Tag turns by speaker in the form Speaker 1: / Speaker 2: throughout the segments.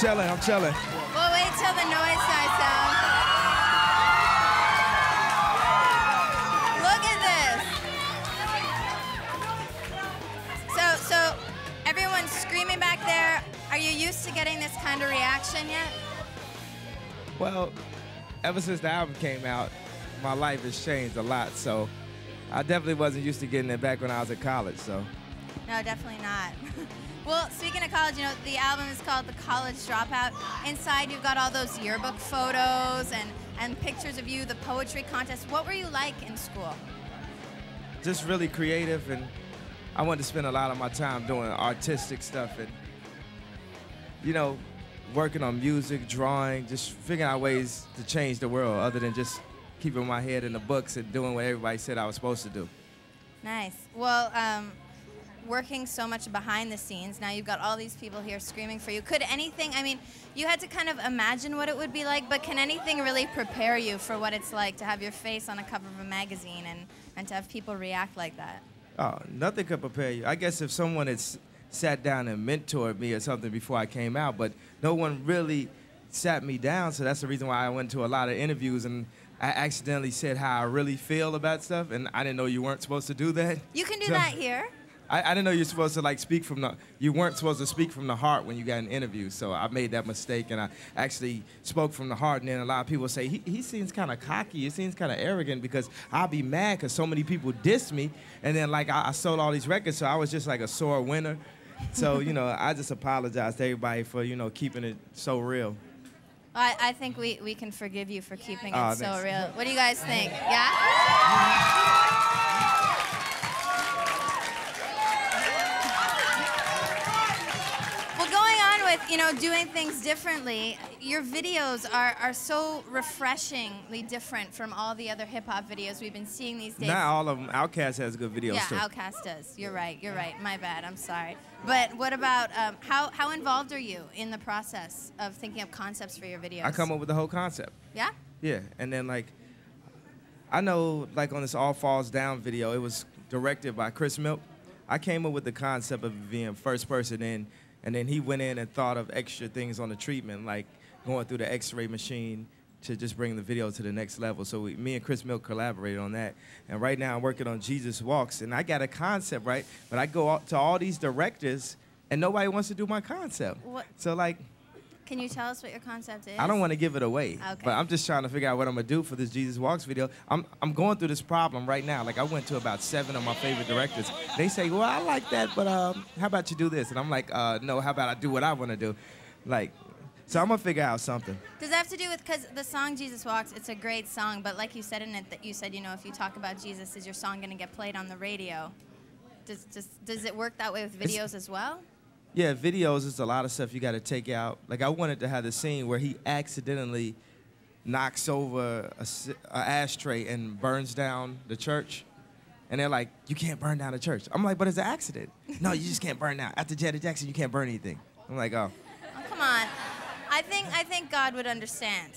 Speaker 1: chilling, I'm chilling.
Speaker 2: We'll wait till the noise dies down. Look at this. So everyone's screaming back there. Are you used to getting this kind of reaction yet?
Speaker 1: Well, ever since the album came out, my life has changed a lot, so I definitely wasn't used to getting it back when I was at college, so.
Speaker 2: No, definitely not. Well, speaking of college, you know, the album is called The College Dropout. Inside, you've got all those yearbook photos and pictures of you, the poetry contest. What were you like in school?
Speaker 1: Just really creative, and I wanted to spend a lot of my time doing artistic stuff and, you know, working on music, drawing, just figuring out ways to change the world other than just keeping my head in the books and doing what everybody said I was supposed to do.
Speaker 2: Nice. Well, working so much behind the scenes, now you've got all these people here screaming for you. Could anything, I mean, you had to kind of imagine what it would be like, but can anything really prepare you for what it's like to have your face on a cover of a magazine and to have people react like that?
Speaker 1: Oh, nothing could prepare you. I guess if someone had sat down and mentored me or something before I came out, but no one really sat me down, so that's the reason why I went to a lot of interviews and I accidentally said how I really feel about stuff, and I didn't know you weren't supposed to do that.
Speaker 2: You can do that here.
Speaker 1: I didn't know you're supposed to like speak from the, you weren't supposed to speak from the heart when you got an interview, so I made that mistake and I actually spoke from the heart, and then a lot of people say, he seems kind of cocky, he seems kind of arrogant because I'll be mad because so many people diss me, and then like I sold all these records, so I was just like a sore winner. So, you know, I just apologize to everybody for, you know, keeping it so real.
Speaker 2: I think we can forgive you for keeping it so
Speaker 1: thanks.
Speaker 2: real. What do you guys think? Yeah? Well, going on with, you know, doing things differently, your videos are so refreshingly different from all the other hip-hop videos we've been seeing these days.
Speaker 1: Not all of them. Outkast has good videos, too.
Speaker 2: Yeah, Outkast does. You're right. My bad. I'm sorry. But what about, how involved are you in the process of thinking up concepts for your videos?
Speaker 1: I come up with the whole concept.
Speaker 2: Yeah?
Speaker 1: Yeah, and then like, I know like on this All Falls Down video, it was directed by Chris Milk. I came up with the concept of being first person in, and then he went in and thought of extra things on the treatment, like going through the X-ray machine to just bring the video to the next level. So me and Chris Milk collaborated on that. And right now I'm working on Jesus Walks, and I got a concept, right? But I go out to all these directors, and nobody wants to do my concept.
Speaker 2: What?
Speaker 1: So like,
Speaker 2: Can you tell us what your concept is?
Speaker 1: I don't want to give it away,
Speaker 2: Okay.
Speaker 1: but I'm just trying to figure out what I'm gonna do for this Jesus Walks video. I'm going through this problem right now. Like I went to about 7 of my favorite directors. They say, well, I like that, but how about you do this? And I'm like, no, how about I do what I want to do? Like, so I'm gonna figure out something.
Speaker 2: Does that have to do with, because the song Jesus Walks, it's a great song, but like you said in it, that you said, you know, if you talk about Jesus, is your song gonna get played on the radio? Does it work that way with videos as well?
Speaker 1: Yeah, videos is a lot of stuff you got to take out. Like I wanted to have the scene where he accidentally knocks over a ashtray and burns down the church. And they're like, you can't burn down the church. I'm like, but it's an accident. No, you just can't burn down. After Janet Jackson, you can't burn anything. I'm like, oh.
Speaker 2: Oh, come on. I think God would understand.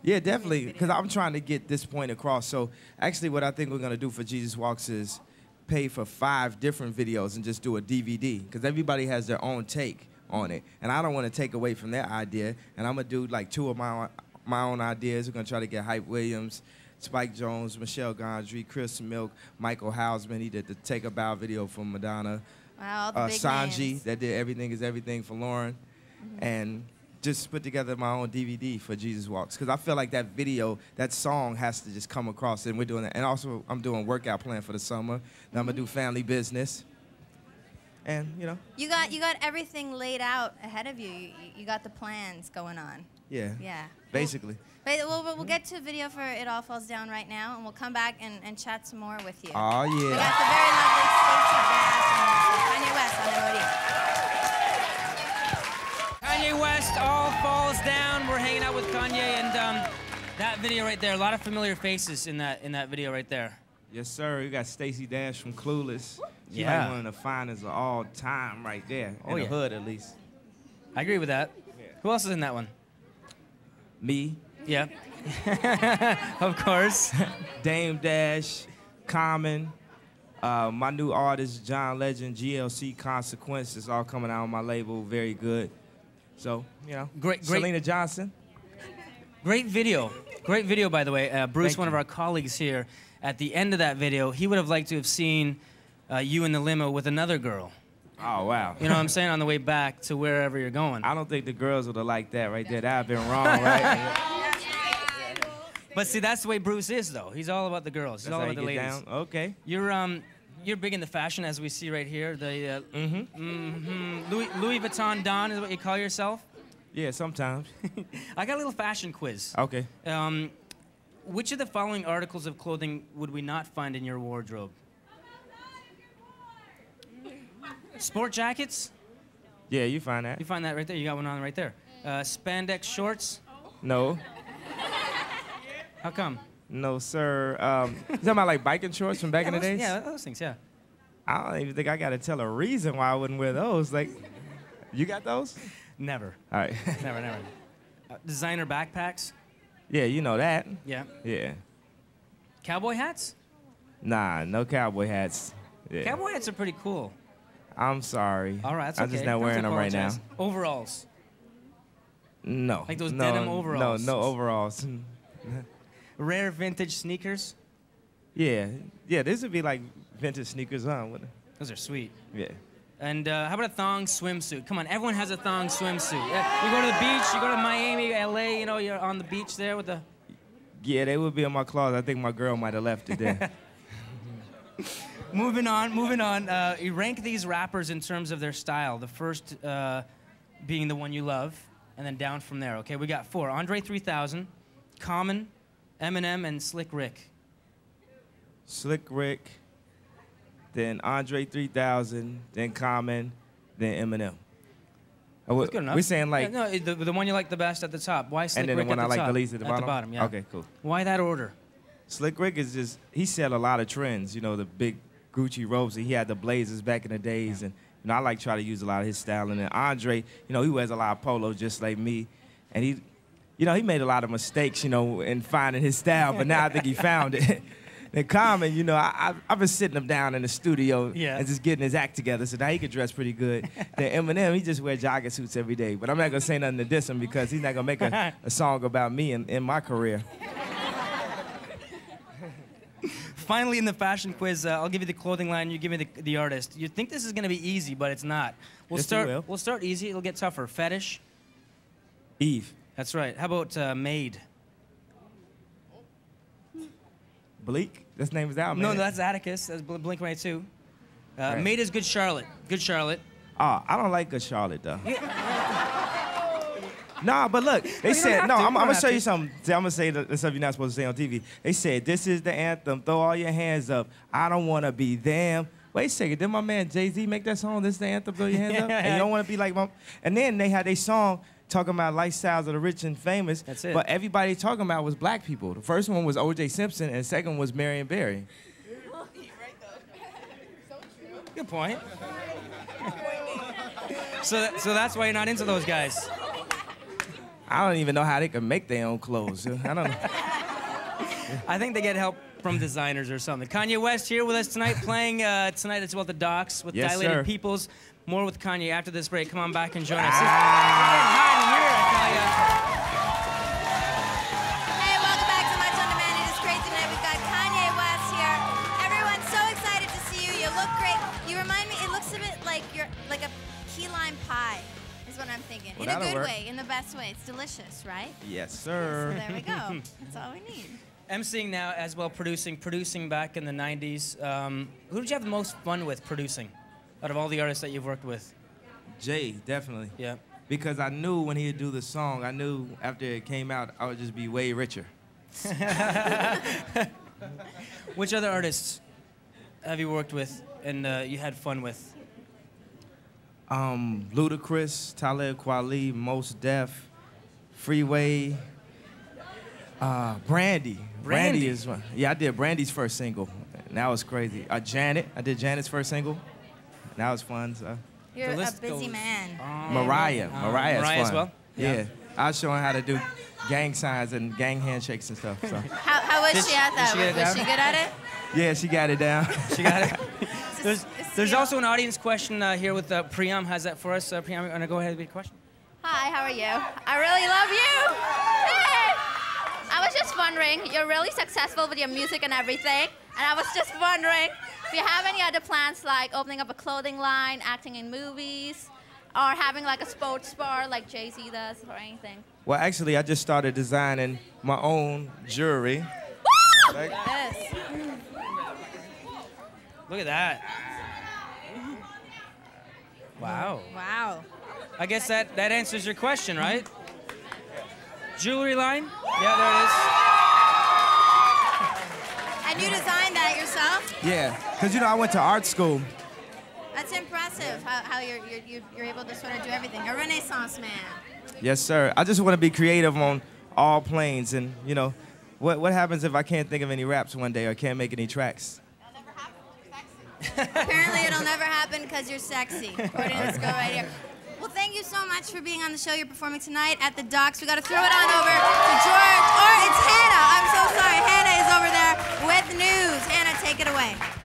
Speaker 1: Yeah, definitely, because I'm trying to get this point across. So actually what I think we're going to do for Jesus Walks is pay for 5 different videos and just do a DVD, because everybody has their own take on it. And I don't want to take away from their idea. And I'm going to do like 2 of my own ideas. We're going to try to get Hype Williams, Spike Jones, Michelle Gondry, Chris Milk, Michael Hausman. He did the Take a Bow video for Madonna.
Speaker 2: Wow, all the big
Speaker 1: Sanji,
Speaker 2: names.
Speaker 1: that did Everything is Everything for Lauren. And just put together my own DVD for Jesus Walks, because I feel like that video, that song has to just come across, and we're doing that. And also, I'm doing workout plan for the summer. Then I'm gonna do family business, and you know.
Speaker 2: You got everything laid out ahead of you. You got the plans going on.
Speaker 1: Yeah.
Speaker 2: Yeah.
Speaker 1: Basically.
Speaker 2: But we'll get to a video for It All Falls Down right now, and we'll come back and chat some more with you.
Speaker 1: Oh yeah.
Speaker 2: We got the very lovely Stacey Dash and Kanye West on MOD.
Speaker 3: Kanye West, All Falls Down. We're hanging out with Kanye, and that video right there, a lot of familiar faces in that video right there.
Speaker 1: Yes, sir. You got Stacey Dash from Clueless. She's
Speaker 3: Yeah.
Speaker 1: like one of the finest of all time right there, in the hood at least.
Speaker 3: I agree with that.
Speaker 1: Yeah.
Speaker 3: Who else is in that one?
Speaker 1: Me,
Speaker 3: Yeah. Of course.
Speaker 1: Dame Dash, Common, my new artist, John Legend, GLC Consequences, all coming out on my label, very good. So, you know,
Speaker 3: Great.
Speaker 1: Selena Johnson.
Speaker 3: Great video. Great video, by the way. Bruce,
Speaker 1: Thank
Speaker 3: one of
Speaker 1: you.
Speaker 3: our colleagues here, at the end of that video, he would have liked to have seen you in the limo with another girl.
Speaker 1: Oh, wow.
Speaker 3: You know what I'm saying? On the way back to wherever you're going.
Speaker 1: I don't think the girls would have liked that right there. That would have been wrong, right?
Speaker 3: But see, that's the way Bruce is, though. He's all about the girls. He's
Speaker 1: That's
Speaker 3: all
Speaker 1: how
Speaker 3: about
Speaker 1: you
Speaker 3: the
Speaker 1: get
Speaker 3: ladies.
Speaker 1: down. Okay.
Speaker 3: You're big into fashion, as we see right here. The Louis Vuitton Don is what you call yourself.
Speaker 1: Yeah, sometimes.
Speaker 3: I got a little fashion quiz.
Speaker 1: Okay.
Speaker 3: Which of the following articles of clothing would we not find in your wardrobe? Sport jackets?
Speaker 1: Yeah, you find that.
Speaker 3: You find that right there. You got one on right there. Spandex shorts?
Speaker 1: No.
Speaker 3: How come?
Speaker 1: No, sir. You talking about like biking shorts from back in the days?
Speaker 3: Yeah, those things, yeah.
Speaker 1: I don't even think I got to tell a reason why I wouldn't wear those. Like, you got those?
Speaker 3: Never.
Speaker 1: All right.
Speaker 3: Never. Designer backpacks?
Speaker 1: Yeah, you know that.
Speaker 3: Yeah.
Speaker 1: Yeah.
Speaker 3: Cowboy hats?
Speaker 1: Nah, no cowboy hats. Yeah.
Speaker 3: Cowboy hats are pretty cool.
Speaker 1: I'm sorry.
Speaker 3: All right, that's
Speaker 1: I'm
Speaker 3: okay.
Speaker 1: just not
Speaker 3: Don't
Speaker 1: wearing them right now.
Speaker 3: apologize. Overalls?
Speaker 1: No.
Speaker 3: Like those
Speaker 1: no,
Speaker 3: denim overalls?
Speaker 1: No overalls.
Speaker 3: Rare vintage sneakers?
Speaker 1: Yeah. Yeah, this would be like vintage sneakers, huh?
Speaker 3: Those are sweet.
Speaker 1: Yeah.
Speaker 3: And how about a thong swimsuit? Come on, everyone has a thong swimsuit. Yeah, you go to the beach, you go to Miami, LA, you know, you're on the beach there with the...
Speaker 1: Yeah, they would be in my closet. I think my girl might have left it there.
Speaker 3: Moving on. You rank these rappers in terms of their style. The first being the one you love, and then down from there, okay? We got 4. Andre 3000, Common, Eminem, and Slick Rick.
Speaker 1: Slick Rick, then Andre 3000, then Common, then Eminem.
Speaker 3: That's good enough.
Speaker 1: We're saying like...
Speaker 3: Yeah, no, the one you like the best at the top. Why Slick
Speaker 1: and then
Speaker 3: Rick
Speaker 1: the one
Speaker 3: at
Speaker 1: I
Speaker 3: the
Speaker 1: like
Speaker 3: top?
Speaker 1: the least at the bottom?
Speaker 3: At the bottom, yeah.
Speaker 1: Okay, cool.
Speaker 3: Why that order?
Speaker 1: Slick Rick is just, he set a lot of trends, you know, the big Gucci robes. He had the blazers back in the days, and you know, I like try to use a lot of his style. And then Andre, you know, he wears a lot of polos just like me, and he, you know, he made a lot of mistakes, you know, in finding his style, but now I think he found it. And Common, you know, I've been sitting him down in the studio and just getting his act together, so now he can dress pretty good. Then Eminem, he just wears jogging suits every day, but I'm not gonna say nothing to diss him because he's not gonna make a song about me in my career.
Speaker 3: Finally, in the fashion quiz, I'll give you the clothing line. You give me the artist. You think this is going to be easy, but it's not. We'll start easy. It'll get tougher. Fetish.
Speaker 1: Eve.
Speaker 3: That's right. How about Maid?
Speaker 1: Bleak. This name is out, man.
Speaker 3: No, that's Atticus. That's Blink-182.
Speaker 1: Right.
Speaker 3: Maid is Good Charlotte. Good Charlotte.
Speaker 1: Oh, I don't like Good Charlotte though. Nah, but look, they
Speaker 3: you
Speaker 1: said,
Speaker 3: don't
Speaker 1: no,
Speaker 3: have
Speaker 1: I'm
Speaker 3: to.
Speaker 1: going to show you something. I'm going to say the stuff you're not supposed to say on TV. They said, this is the anthem, throw all your hands up. I don't want to be them. Wait a second, did my man Jay-Z make that song, this is the anthem, throw your hands up? And you don't want to be like my... And then they had their song talking about lifestyles of the rich and famous.
Speaker 3: That's it.
Speaker 1: But everybody talking about was black people. The first one was O.J. Simpson, and the second one was Marion Barry.
Speaker 3: Good point. So that's why you're not into those guys.
Speaker 1: I don't even know how they can make their own clothes. I don't know.
Speaker 3: I think they get help from designers or something. Kanye West here with us tonight, playing tonight. It's about the docs with
Speaker 1: Yes,
Speaker 3: Dilated
Speaker 1: sir.
Speaker 3: Peoples. More with Kanye after this break. Come on back and join us. We're getting hot in here, I tell ya.
Speaker 2: Hey, welcome back to Much on Demand. It is great tonight. We've got Kanye West here. Everyone's so excited to see you. You look great. You remind me. It looks a bit like you're like a key lime pie. Is what I'm thinking.
Speaker 1: Well,
Speaker 2: in a
Speaker 1: that'll
Speaker 2: good
Speaker 1: work.
Speaker 2: way, in the best way. It's delicious, right?
Speaker 1: Yes,
Speaker 2: So
Speaker 1: sir.
Speaker 2: there we go. That's all we need.
Speaker 3: emceeing now as well, producing back in the 90s. Who did you have the most fun with producing out of all the artists that you've worked with?
Speaker 1: Jay, definitely.
Speaker 3: Yeah.
Speaker 1: Because I knew when he'd do the song, I knew after it came out, I would just be way richer.
Speaker 3: Which other artists have you worked with and you had fun with?
Speaker 1: Ludacris, Talib Kweli, Mos Def, Freeway, Brandy.
Speaker 3: Brandy
Speaker 1: is one. Yeah, I did Brandy's first single. And that was crazy. Janet, I did Janet's first single. And that was fun. So.
Speaker 2: You're
Speaker 3: The
Speaker 2: a
Speaker 3: list
Speaker 2: busy
Speaker 3: goes
Speaker 2: man.
Speaker 1: Mariah's
Speaker 3: Mariah
Speaker 1: fun.
Speaker 3: as well?
Speaker 1: Yeah. I was showing how to do gang signs and gang handshakes and stuff. So.
Speaker 2: How was she at that?
Speaker 3: did she get it
Speaker 2: Was she
Speaker 3: down?
Speaker 2: good at it?
Speaker 1: Yeah, she got it down.
Speaker 3: She got it.
Speaker 2: It's a
Speaker 3: There's
Speaker 2: skill.
Speaker 3: also an audience question here with Priyam has that for us. Priyam, you want to go ahead with your question?
Speaker 4: Hi, how are you? I really love you. Hey! I was just wondering, you're really successful with your music and everything, and I was just wondering if you have any other plans like opening up a clothing line, acting in movies, or having like a sports bar like Jay-Z does, or anything.
Speaker 1: Well, actually, I just started designing my own jewelry. Like,
Speaker 2: Yes.
Speaker 3: Look at that. Wow.
Speaker 2: Wow.
Speaker 3: I guess that answers your question, right? Jewelry line? Yeah, there it is.
Speaker 2: And you designed that yourself?
Speaker 1: yeah, because you know I went to art school.
Speaker 2: That's impressive how you're able to sort of do everything. A Renaissance man.
Speaker 1: Yes, sir. I just want to be creative on all planes, and you know, what happens if I can't think of any raps one day or can't make any tracks?
Speaker 2: Apparently it'll never happen because you're sexy, according to this girl right here. Well, thank you so much for being on the show. You're performing tonight at the Docks. We got to throw it on over to George, or it's Hannah. I'm so sorry. Hannah is over there with news. Hannah, take it away.